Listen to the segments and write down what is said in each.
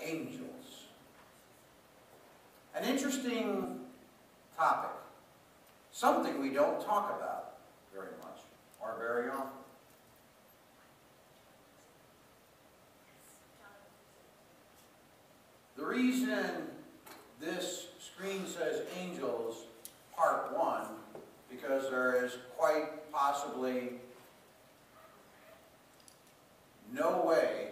angels. An interesting topic. Something we don't talk about very much or very often. The reason this screen says angels part 1, because there is quite possibly no way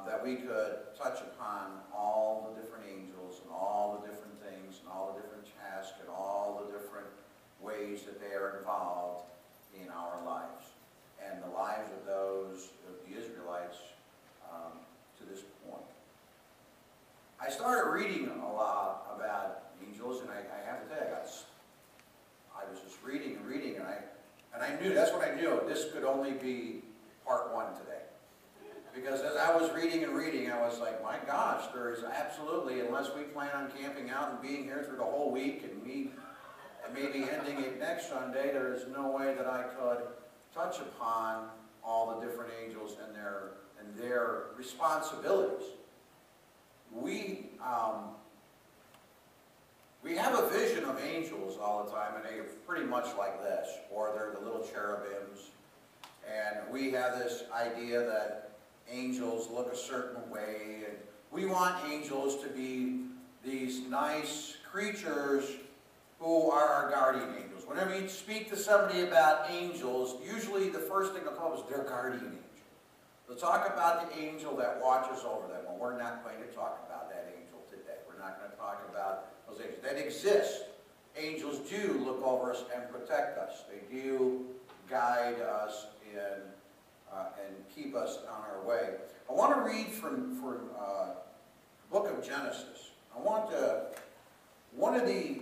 that we could touch upon all the different angels and all the different things and all the different tasks and all the different ways that they are involved in our lives and the lives of those of the Israelites to this point. I started reading a lot about angels, and I have to tell you, I was just reading and reading, and I knew, that's what I knew, this could only be part 1 today. Because as I was reading and reading, I was like, my gosh, there is absolutely, unless we plan on camping out and being here through the whole week and maybe ending it next Sunday, there is no way that I could touch upon all the different angels and their responsibilities. We have a vision of angels all the time, and they're pretty much like this, or they're the little cherubims. And we have this idea that angels look a certain way, and we want angels to be these nice creatures who are our guardian angels. Whenever you speak to somebody about angels, usually the first thing they'll come up is their guardian angel. They'll talk about the angel that watches over them. Well, we're not going to talk about that angel today. We're not going to talk about those angels that exist. Angels do look over us and protect us. They do guide us and keep us on our way. I want to read from the book of Genesis. I want to,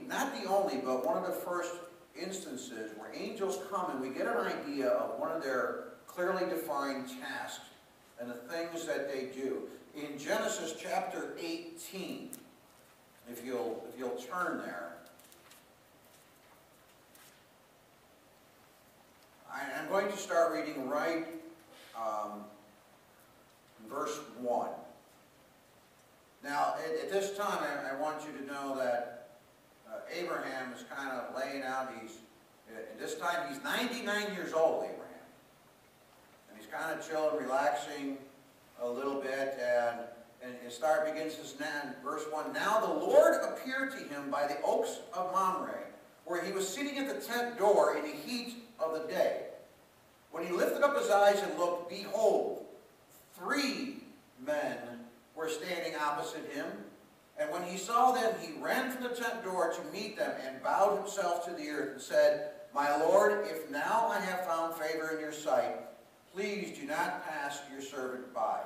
not the only, but one of the first instances where angels come and we get an idea of one of their clearly defined tasks and the things that they do. In Genesis chapter 18, if you'll turn there, I'm going to start reading right in verse 1. Now, at this time, I want you to know that Abraham is kind of laying out, at this time, he's 99 years old, Abraham. And he's kind of chilling, relaxing a little bit, and his start begins this verse 1. Now the Lord appeared to him by the oaks of Mamre, where he was sitting at the tent door in the heat of the day. When he lifted up his eyes and looked, behold, 3 men were standing opposite him. And when he saw them, he ran to the tent door to meet them and bowed himself to the earth and said, My Lord, if now I have found favor in your sight, please do not pass your servant by.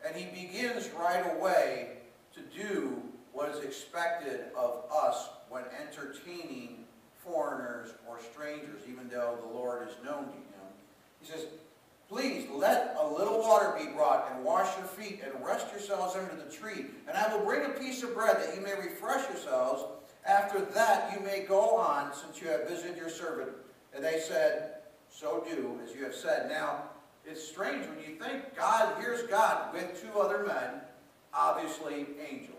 And he begins right away to do what is expected of us when entertaining foreigners or strangers, even though the Lord is known to him. He says, please let a little water be brought and wash your feet and rest yourselves under the tree. And I will bring a piece of bread that you may refresh yourselves. After that you may go on, since you have visited your servant. And they said, so do as you have said. Now, it's strange when you think here's God with 2 other men, obviously angels,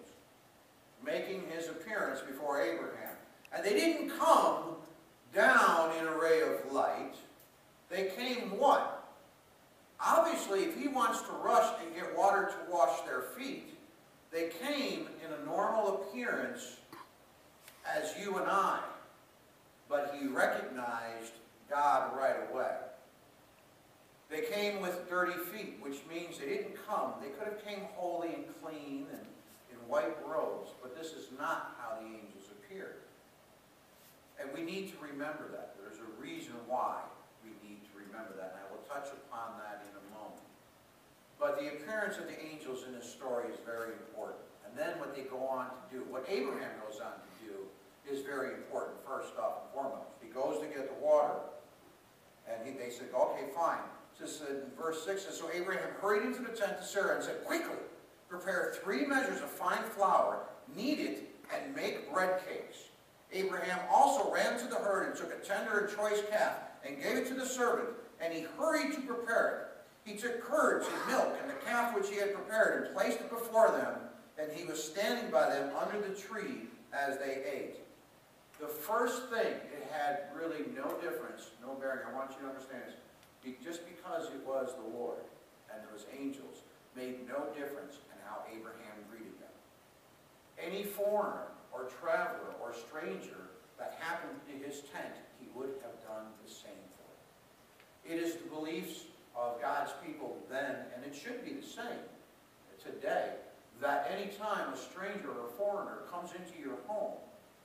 making his appearance before Abraham. And they didn't come down in a ray of light. They came what? Obviously, if he wants to rush and get water to wash their feet, they came in a normal appearance as you and I. But he recognized God right away. They came with dirty feet, which means they didn't come. They could have came holy and clean and in white robes, but this is not how the angels appeared. And we need to remember that. There's a reason why we need to remember that, and I will touch upon that in a moment. But the appearance of the angels in this story is very important. And then what they go on to do, what Abraham goes on to do, is very important, first off and foremost. He goes to get the water, and they said, okay, fine. Just in verse 6 says, so Abraham hurried into the tent to Sarah and said, quickly, prepare 3 measures of fine flour, knead it, and make bread cakes. Abraham also ran to the herd and took a tender and choice calf and gave it to the servant, and he hurried to prepare it. He took curds and milk, and the calf which he had prepared, and placed it before them, and he was standing by them under the tree as they ate. The first thing, it had really no difference, no bearing. I want you to understand this. Just because it was the Lord and it was angels made no difference in how Abraham greeted them. Any foreigner or traveler or stranger that happened to his tent, he would have done the same for him. It is the beliefs of God's people then, and it should be the same today, that any time a stranger or a foreigner comes into your home,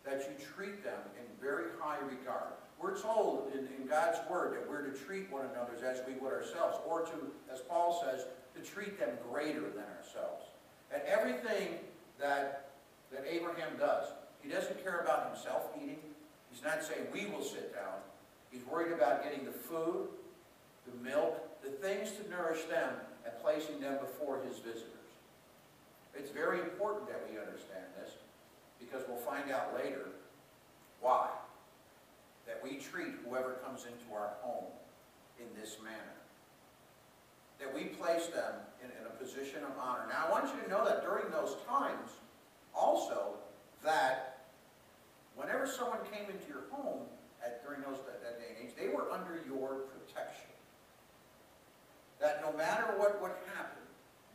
that you treat them in very high regard. We're told in God's Word that we're to treat one another as we would ourselves, or to, as Paul says, to treat them greater than ourselves. And everything that Abraham does, he doesn't care about himself eating. He's not saying we will sit down. He's worried about getting the food, the milk, the things to nourish them, and placing them before his visitors. It's very important that we understand this, because we'll find out later why. That we treat whoever comes into our home in this manner. That we place them in a position of honor. Now I want you to know that during those times, also, that whenever someone came into your home during that day and age, they were under your protection. That no matter what happened,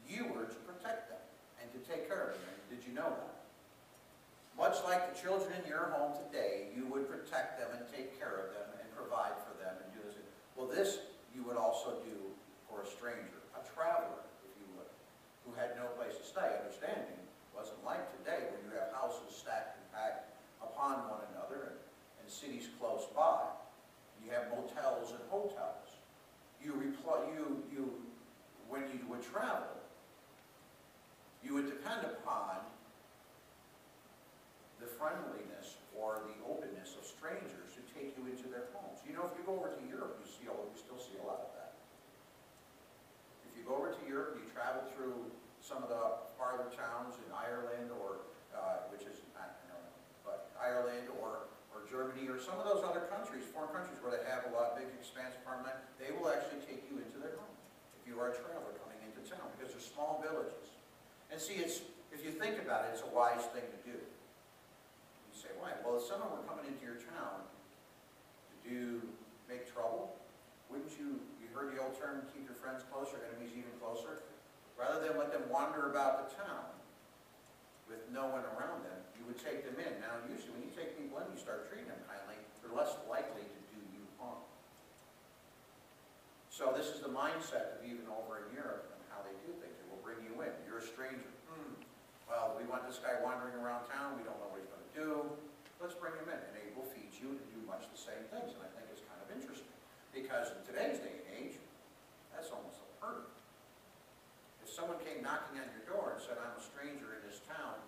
you were to protect them and to take care of them. Did you know that? Much like the children in your home today, you would protect them and take care of them and provide for them and do this. Well, this you would also do for a stranger, a traveler, if you would, who had no place to stay. Understanding wasn't like today, where you have houses stacked and packed upon one another and cities close by. You have motels and hotels. When you would travel, you would depend upon the friendliness or the openness of strangers who take you into their homes. You know, if you go over to Europe, you still see a lot of that. If you go over to Europe, you travel through some of the farther towns in Ireland, or which is not, but Ireland or Germany or some of those other countries, foreign countries where they have a lot big expansive farmland, they will actually take you into their home if you are a traveler coming into town, because they're small villages. And see, if you think about it, it's a wise thing to do. You say, why? Well, if someone were coming into your town to make trouble, wouldn't you heard the old term, keep your friends closer, enemies even closer? Rather than let them wander about the town with no one around them, you would take them in. Now, usually when you take people in, you start treating them kindly, they're less likely to do you harm. So this is the mindset of even over in Europe and how they do things. They will bring you in. You're a stranger. Well, we want this guy wandering around town. We don't know what he's going to do. Let's bring him in. And he will feed you and do much the same things. And I think it's kind of interesting. Because in today's day and age, that's almost unheard of. If someone came knocking on your door and said, I'm a stranger in this town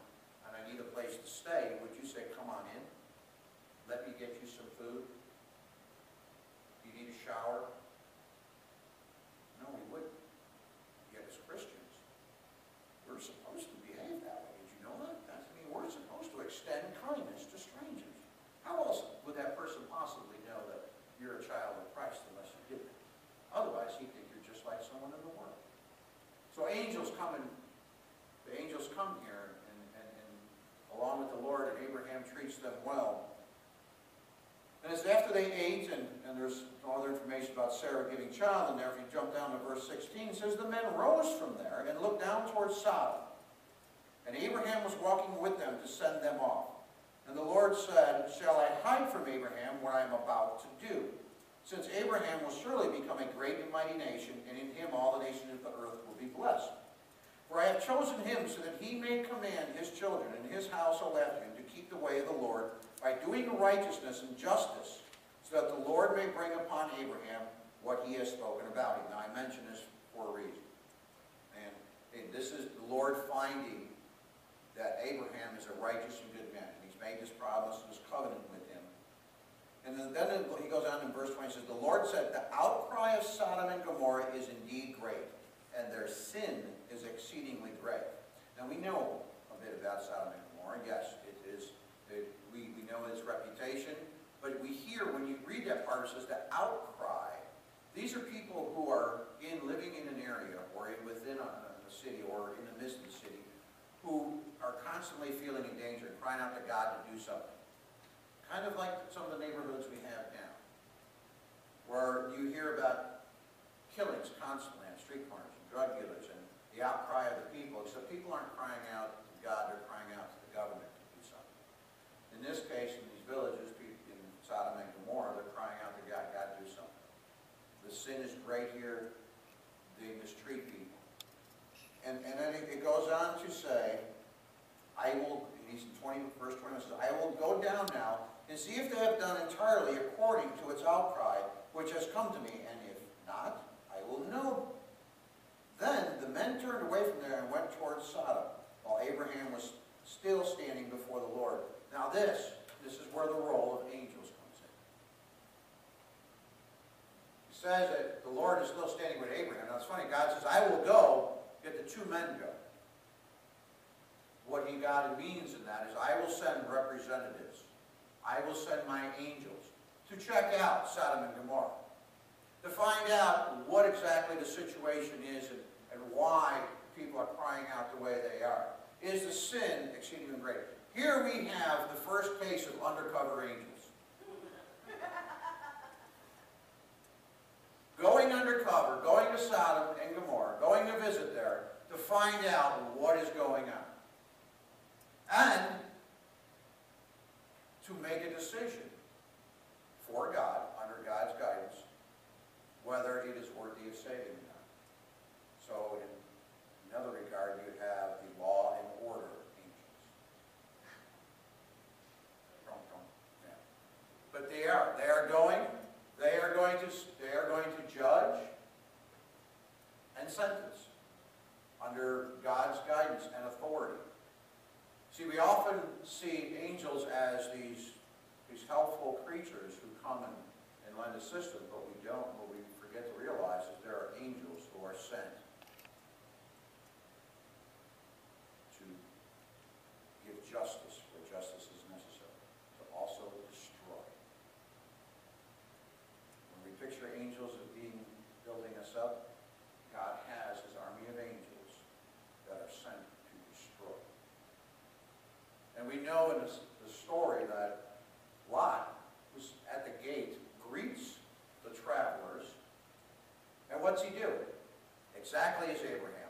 and I need a place to stay, would you say, come on in? Let me get you some food? You need a shower? No, we wouldn't. Yet as Christians, we're supposed to behave that way. Did you know that? We're supposed to extend kindness to strangers. How else would that person possibly know that you're a child of Christ unless you did that? Otherwise, he'd think you're just like someone in the world. So angels come here, and along with the Lord, and Abraham treats them well. And it's after they ate, and there's no other information about Sarah giving child in there. If you jump down to verse 16, it says, the men rose from there and looked down towards Sodom. And Abraham was walking with them to send them off. And the Lord said, shall I hide from Abraham what I am about to do? Since Abraham will surely become a great and mighty nation, and in him all the nations of the earth will be blessed. For I have chosen him so that he may command his children and his household after him to keep the way of the Lord by doing righteousness and justice, so that the Lord may bring upon Abraham what he has spoken about him. Now I mention this for a reason. And this is the Lord finding that Abraham is a righteous and good man. And he's made this promise, this covenant with him. And then he goes on in verse 20, he says, the Lord said, the outcry of Sodom and Gomorrah is indeed great, and their sin is exceedingly great. Now we know a bit about Sodom and Gomorrah. Yes, it is. We know its reputation. But we hear, when you read that part, it says the outcry. These are people who are living in an area or within a city constantly feeling in danger and crying out to God to do something. Kind of like some of the neighborhoods we have now, where you hear about killings constantly on street corners and drug dealers and the outcry of the people, except people aren't crying out to God, they're crying out to the government to do something. In this case, in these villages, people in Sodom and Gomorrah, they're crying out to God, God, do something. The sin is great here, they mistreat people. And then it goes on to say, I will, he's in verse 21, says, I will go down now and see if they have done entirely according to its outcry, which has come to me, and if not, I will know. Then the men turned away from there and went towards Sodom, while Abraham was still standing before the Lord. Now this is where the role of angels comes in. It says that the Lord is still standing with Abraham. Now it's funny, God says, I will go, yet the two men go. What God means in that is, I will send representatives. I will send my angels to check out Sodom and Gomorrah, to find out what exactly the situation is and why people are crying out the way they are. Is the sin exceedingly great? Here we have the first case of undercover angels. Going undercover, going to Sodom and Gomorrah, going to visit there to find out what is going on. And to make a decision for God, under God's guidance, whether it is worthy of saving or not. So in another regard, you have the law and order angels. Yeah. But they are going to judge and sentence under God's guidance and authority. See, we often see angels as these helpful creatures who come and lend assistance, but we don't. What we forget to realize is there are angels who are sent to give justice where justice is necessary, to also destroy. When we picture angels as building us up, God has his army of angels that are sent to destroy. And we know in the story that Lot was at the gate, greets the travelers, and what's he do? Exactly as Abraham.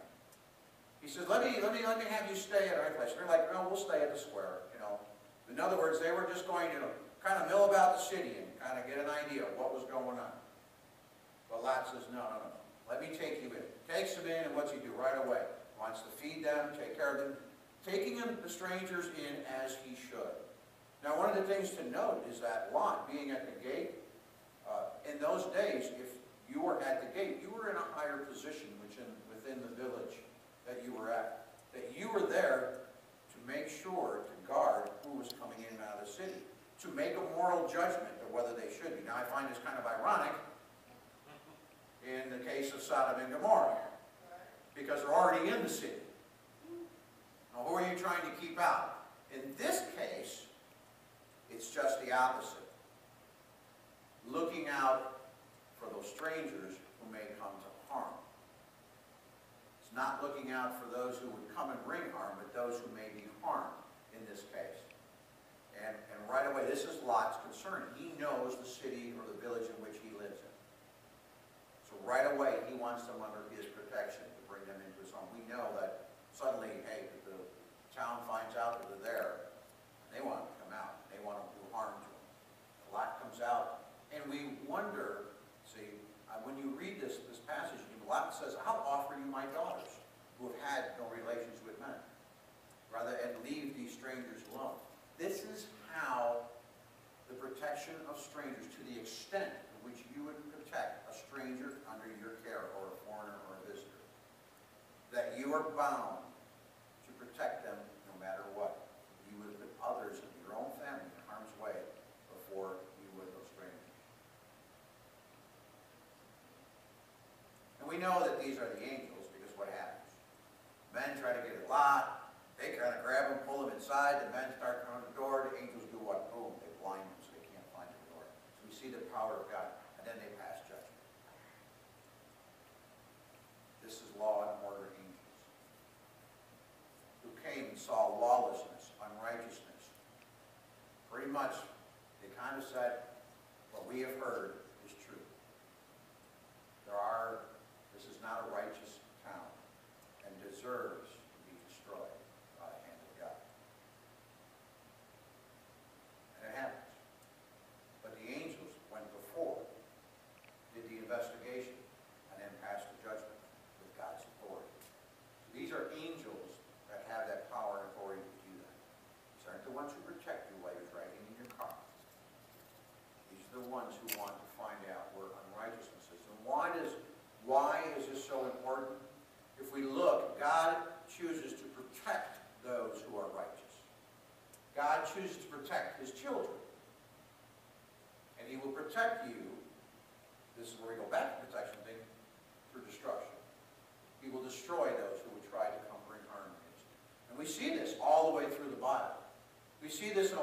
He says, let me have you stay at our place. They're like, no, we'll stay at the square. You know. In other words, they were just going to kind of mill about the city and kind of get an idea of what was going on. But Lot says, no. Let me take you in. Takes them in, and what's he do right away? Wants to feed them, take care of them, taking the strangers in as he should. Now, one of the things to note is that Lot, being at the gate, in those days, if you were at the gate, you were in a higher position within the village that you were at. That you were there to make sure, to guard who was coming in and out of the city, to make a moral judgment of whether they should be. Now, I find this kind of ironic in the case of Sodom and Gomorrah, because they're already in the city. Now, who are you trying to keep out? In this case, it's just the opposite. Looking out for those strangers who may come to harm. It's not looking out for those who would come and bring harm, but those who may be harmed in this case. And right away, this is Lot's concern. He knows the city or the village in which he lives in. So right away, he wants them under his protection to bring them into his home. We know that suddenly, hey, the town finds out that they're there, they want to come out. They want to do harm to them. Lot comes out, and we wonder, see, when you read this passage, Lot says, I'll offer you my daughters who have had no relations with men, rather, and leave these strangers alone. This is how the protection of strangers, to the extent to which you would protect a stranger under your care, or a foreigner or a visitor, that you are bound to protect them no matter what. You would put others in your own family in harm's way before you would those strangers. And we know that these are the angels, because what happens? Men try to get at Lot, they kind of grab him, pull him inside, the men start coming to the door, the angels do what? Boom, they blind them so they can't find the door. So we see the power of God, and then they pass judgment. This is law and order angels, who came and saw lawlessness pretty much, they kind of said, what we have heard is true. This is not a righteous town and deserves to be destroyed by the hand of God. And it happens. But the angels went before, did the investigation, and then passed the judgment with God's authority. So these are angels that have that power and authority to do that. These aren't the ones who protect you while you're driving in your car. These are the ones who want to find out where unrighteousness is. And why is this so important? If we look, God chooses to protect those who are righteous. God chooses to protect his children. And he will protect you. This is where we go back to protection thing, through destruction. He will destroy those who would try to come bring harm against you. And we see this all the way through the Bible. We see this in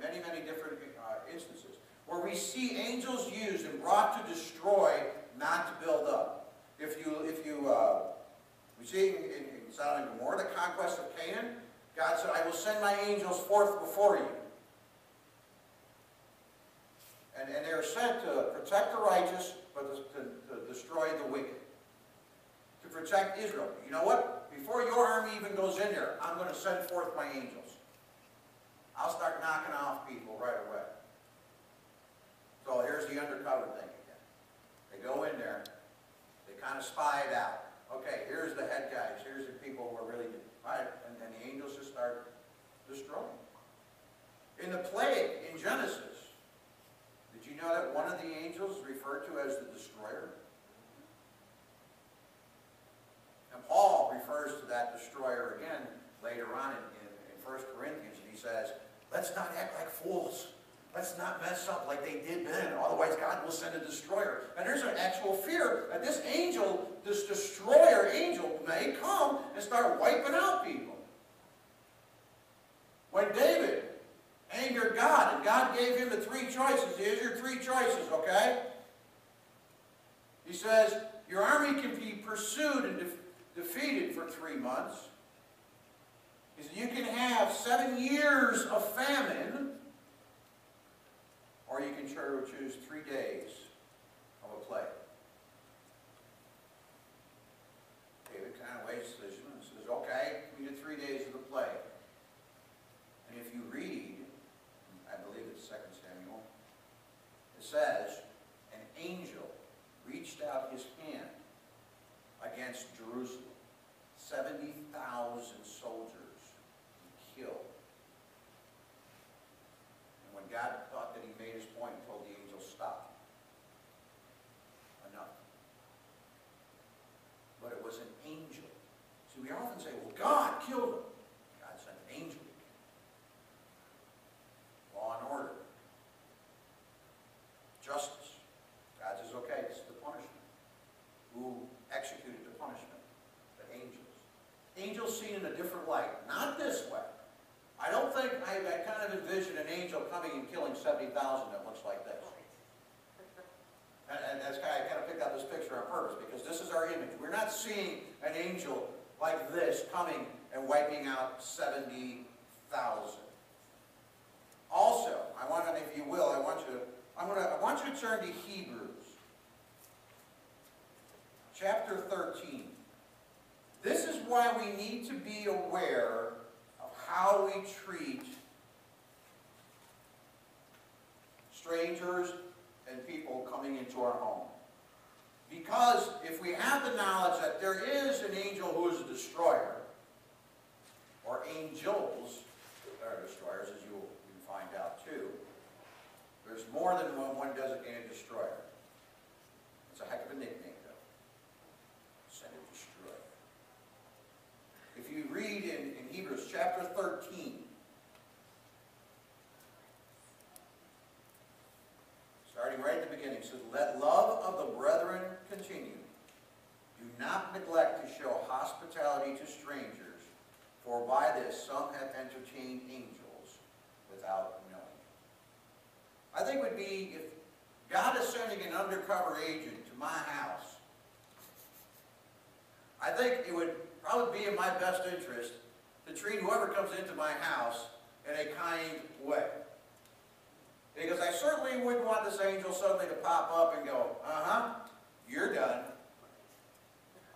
many different instances, where we see angels used and brought to destroy, not to build up. We see in Sodom and Gomorrah, the conquest of Canaan, God said, I will send my angels forth before you. And they are sent to protect the righteous, but to destroy the wicked. To protect Israel. You know what? Before your army even goes in there, I'm going to send forth my angels. I'll start knocking off people right away. So here's the undercover thing again. They go in there, they kind of spy it out. Okay, here's the head guys, here's the people who are really, all right, and then the angels just start destroying. In the plague in Genesis, did you know that one of the angels is referred to as the destroyer? And Paul refers to that destroyer again later on in 1 Corinthians, and he says, let's not act like fools. Let's not mess up like they did then. Otherwise, God will send a destroyer. And there's an actual fear that this angel, this destroyer angel, may come and start wiping out people. When David angered God, and God gave him the three choices. Here's your three choices, okay? He says, your army can be pursued and defeated for 3 months. He said, you can have 7 years of famine, or you can choose 3 days of a plague. David kind of weighs his decision and says, okay, we did 3 days of the plague. And if you read, I believe it's 2 Samuel, it says, an angel reached out his hand against Jerusalem. 70,000 soldiers he killed. And when God thought that he made his point, he told the angel, stop. Enough. But it was an angel. See, we often say, well, God killed him. God sent an angel. Law and order. Justice. God says, okay, this is the punishment. Who executed the punishment? The angels. Angels seen in a different light. Not this way. I don't think I kind of envision an angel coming and killing 70,000 that looks like this. And that's I kind of picked out this picture on purpose, because this is our image. We're not seeing an angel like this coming and wiping out 70,000. Also, I want to, if you will, I want you to turn to Hebrews, chapter 13. This is why we need to be aware of how we treat strangers and people coming into our home. Because if we have the knowledge that there is an angel who is a destroyer, or angels that are destroyers, as you will find out too, there's more than one designated destroyer. It's a heck of a nickname, though. Send a destroyer. If you read in Hebrews chapter 13, starting right at the beginning, it says, let love of the brethren continue. Do not neglect to show hospitality to strangers, for by this some have entertained angels without knowing. I think it would be, if God is sending an undercover agent to my house, I think it would probably be in my best interest to treat whoever comes into my house in a kind way. Because I certainly wouldn't want this angel suddenly to pop up and go, you're done.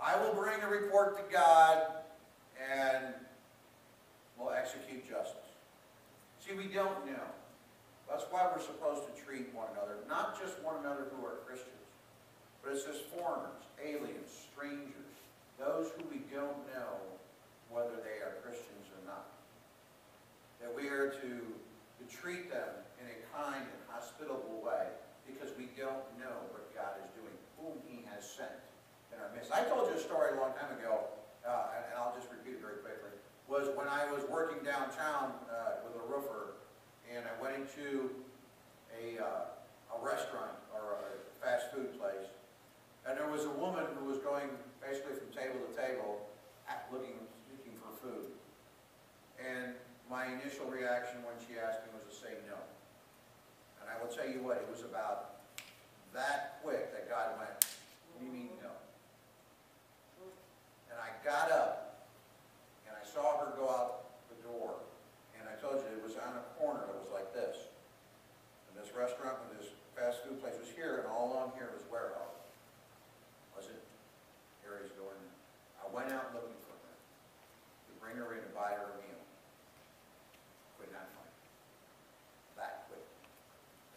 I will bring a report to God and we'll execute justice. See, we don't know. That's why we're supposed to treat one another, not just one another who are Christians, but it says foreigners, aliens, strangers, those who we don't know whether they are Christians or not. That we are to treat them in a kind and hospitable way because we don't know what God is doing, whom He has sent in our midst. I told you a story a long time ago, and I'll just repeat it very quickly, was when I was working downtown with a roofer, and I went into a restaurant or a fast food place, and there was a woman who was going basically from table to table looking for food. And my initial reaction when she asked me was to say no. And I will tell you what, it was about that quick that God went, what do you mean no? And I got up, and I saw her go out the door. And I told you, it was on a corner that was like this. And this restaurant and this fast food place was here, and all along here was warehouse. Wasn't areas going in. I went out looking for her, to bring her in and buy her a meal. Could not find her. That quick.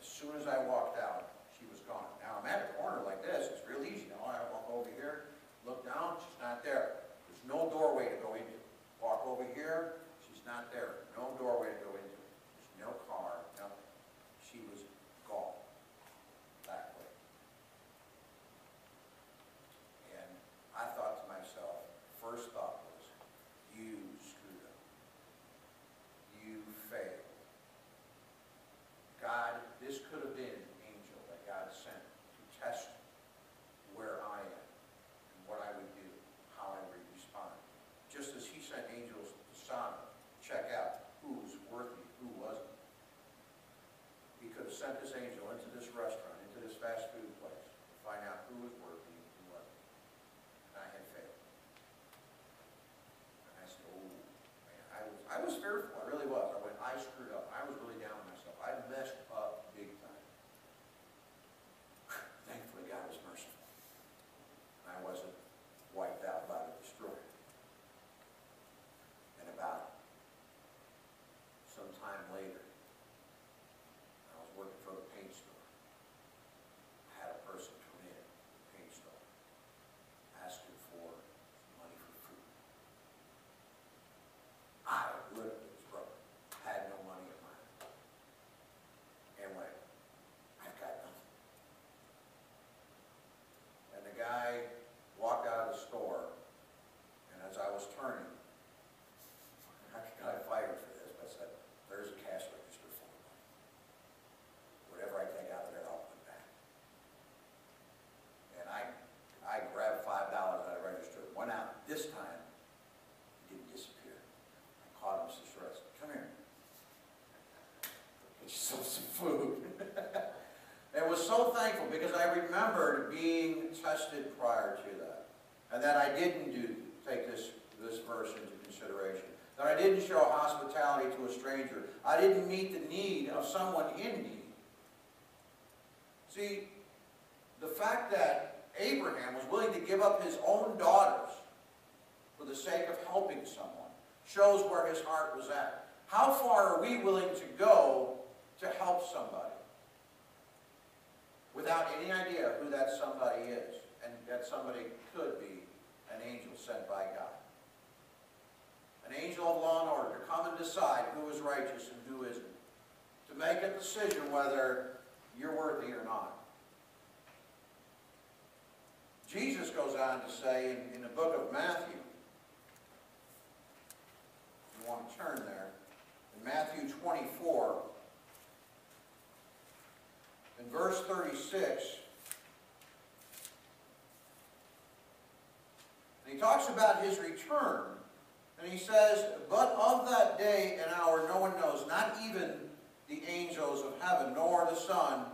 As soon as I walked out, she was gone. Now I'm at a corner like this. It's real easy. Now I walk over here, look down, she's not there. There's no doorway to go into. Walk over here, she's not there. No doorway to go into. There's no car, nothing. She was gone. That way. And I thought to myself, first thought was, you screwed up. You failed. God, this could have been an angel that God sent to test where I am and what I would do, how I would respond. Just as He sent angels to Sodom to check out who was worthy, who wasn't. He could have sent this angel into this restaurant, into this fast food place, to find out who was worthy and who wasn't. And I had failed. And I said, oh, man, I was fearful. I really was. I screwed up. I was really down on myself. I messed up big time. Thankfully, God was merciful. And I wasn't wiped out by the destroyer. And about some time later, I was working for the paint store. I had a person come in the paint store asking for money for food. I literally was broke. Had no money in mine. And went, I've got nothing. And the guy walked out of the store, and as I was turning, I got fired for this, but I said, there's a cash register full of money. Whatever I take out of there, I'll put back. And I grabbed $5 out of the register, went out. This time, it didn't disappear. I caught him, Mr. Short. I said, come here. Get yourself some food. And was so thankful because I remembered being tested prior to that. And that I didn't take this verse into consideration. That I didn't show hospitality to a stranger. I didn't meet the need of someone in need. See, the fact that Abraham was willing to give up his own daughters for the sake of helping someone shows where his heart was at. How far are we willing to go to help somebody without any idea who that somebody is, and that somebody could be an angel sent by God? An angel of law and order to come and decide who is righteous and who isn't. To make a decision whether you're worthy or not. Jesus goes on to say in the book of Matthew, if you want to turn there, in Matthew 24, in verse 36, and he talks about his return, and he says, but of that day and hour no one knows, not even the angels of heaven, nor the Son,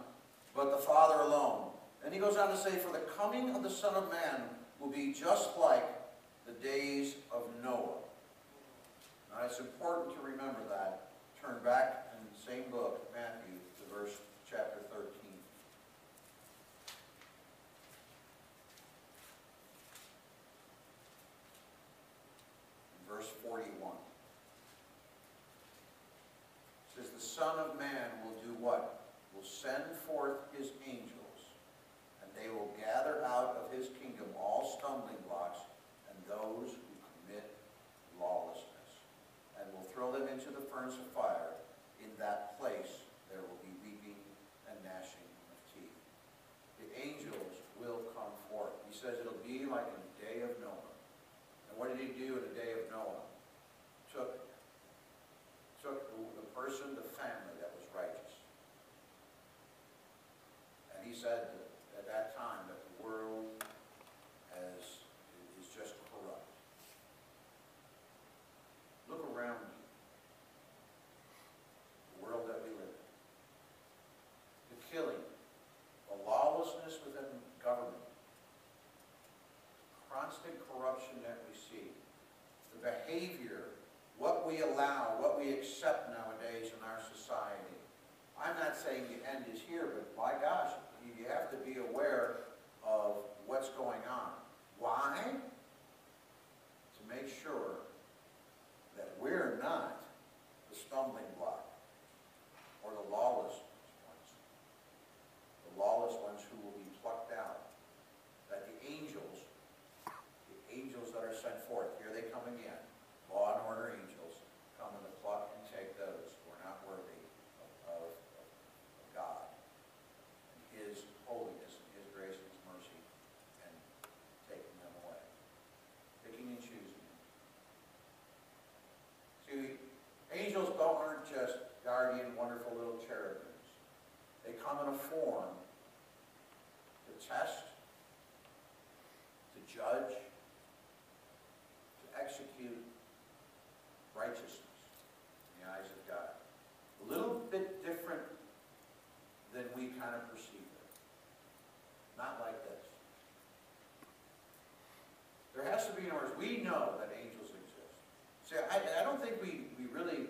but the Father alone. And he goes on to say, for the coming of the Son of Man will be just like the days of Noah. Now it's important to remember that. Turn back in the same book, Matthew, to verse chapter 13. Verse 41. It says, the Son of Man will do what? Will send forth his angels, and they will gather out of his kingdom all stumbling blocks and those who commit lawlessness, and will throw them into the furnace of fire. In that place there will be weeping and gnashing of teeth. The angels will come forth. He says it'll be like in the day of Noah. And what did he do in the day of Noah? Took the person, the family that was righteous. And he said that at that time that the world is just corrupt. Look around you. The world that we live in. The killing, the lawlessness within government, constant corruption that we see, the behavior, what we allow, what we accept nowadays in our society. I'm not saying the end is here, but my gosh, you have to be aware of what's going on. Why? To make sure that we're not the stumbling block or the lawless ones. The lawless ones who will be plucked out. That the angels that are sent forth, here they come again. Law and order angels come to pluck and take those who are not worthy of God and his holiness and his grace and his mercy, and taking them away. Picking and choosing. See, angels aren't just guardian, wonderful little cherubims. They come in a form to test, to judge, to execute righteousness in the eyes of God. A little bit different than we kind of perceive it. Not like this. There has to be, in other words, we know that angels exist. See, I don't think we really,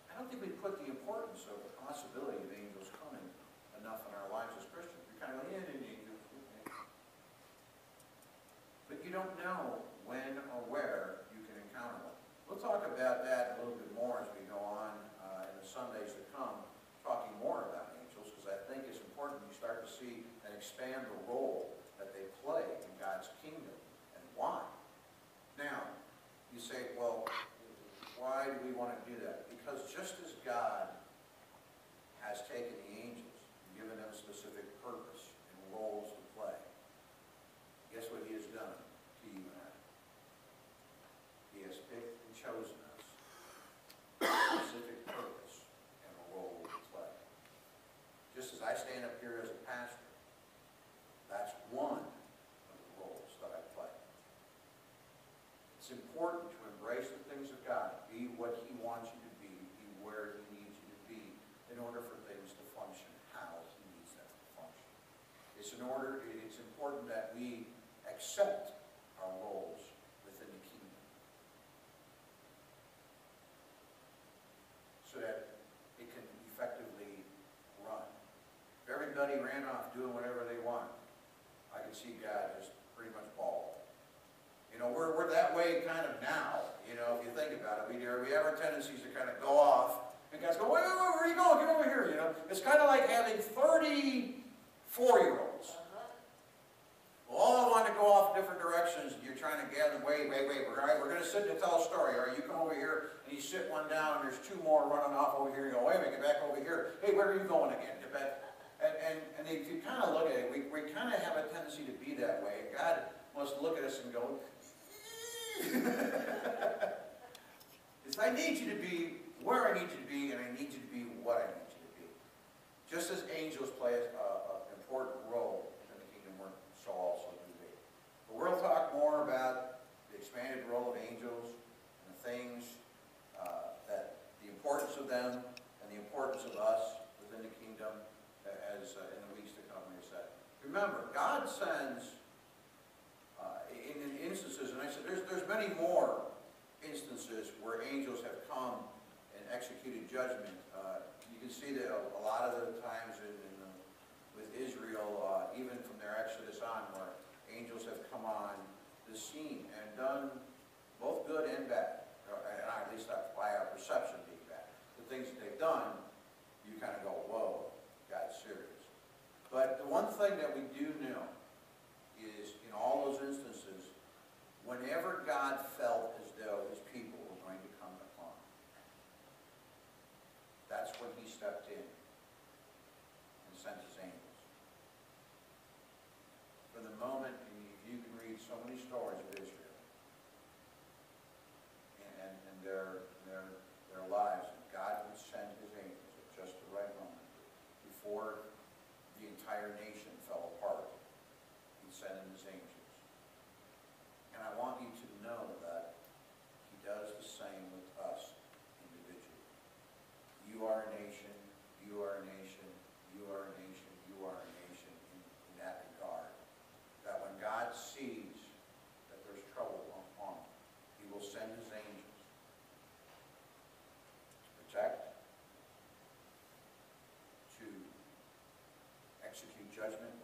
I don't think we put the importance of the possibility of angels coming enough in our lives as Christians. We kind of go, yeah, angels. Okay. But you don't know when or where you can encounter them. We'll talk about that a little bit more as we go on in the Sundays to come, talking more about angels, because I think it's important you start to see and expand the role that they play in God's kingdom and why. Now, you say, well, why do we want to do that? Because just as God has taken the angels and given them a specific purpose and roles to play, guess what he has done to you and I? He has picked and chosen us for a specific purpose and a role to play. Just as I stand up here as a pastor, that's one of the roles that I play. It's important to embrace the things of God, be what he wants you to be where he needs you to be in order for things to function how he needs them to function. It's important that we accept our roles within the kingdom so that it can effectively run. If everybody ran off doing whatever they want, I could see God just pretty much bald. You know, we're that way kind of now, you know, if you think about it. We have our tendencies to kind of go off, and guys go, wait, where are you going? Get over here, you know. It's kind of like having 30 4-year-olds. Well, all want to go off different directions, and you're trying to gather them. Wait, we're going to sit and tell a story. All right, you come over here, and you sit one down, and there's 2 more running off over here. You go, wait a minute, get back over here. Hey, where are you going again? Get back. And if you kind of look at it, we kind of have a tendency to be that way. God must look at us and go, I need you to be where I need you to be, and I need you to be what I need you to be. Just as angels play an important role in the kingdom work, so also do we. But we'll talk more about the expanded role of angels and the things that the importance of them and the importance of us within the kingdom as in the weeks to come. Remember, God sends in instances, and I said there's many more instances where angels have come and executed judgment. You can see that a lot of the times with Israel, even from their Exodus on, where angels have come on the scene and done both good and bad, and at least that's by our perception being bad. The things that they've done, you kind of go, whoa, God's serious. But the one thing that we do know is, in all those instances, whenever God felt as though his people were going to come upon him, that's when he stepped in and sent his angels. From the moment, you can read so many stories of Israel and their lives, and God would send his angels at just the right moment. Before the entire nation fell apart, he sent in his angels. And I want you to know that he does the same with us individually. You are a nation, you are a nation, you are a nation, you are a nation in that regard. That when God sees that there's trouble upon him, he will send his angels to protect, to execute judgment,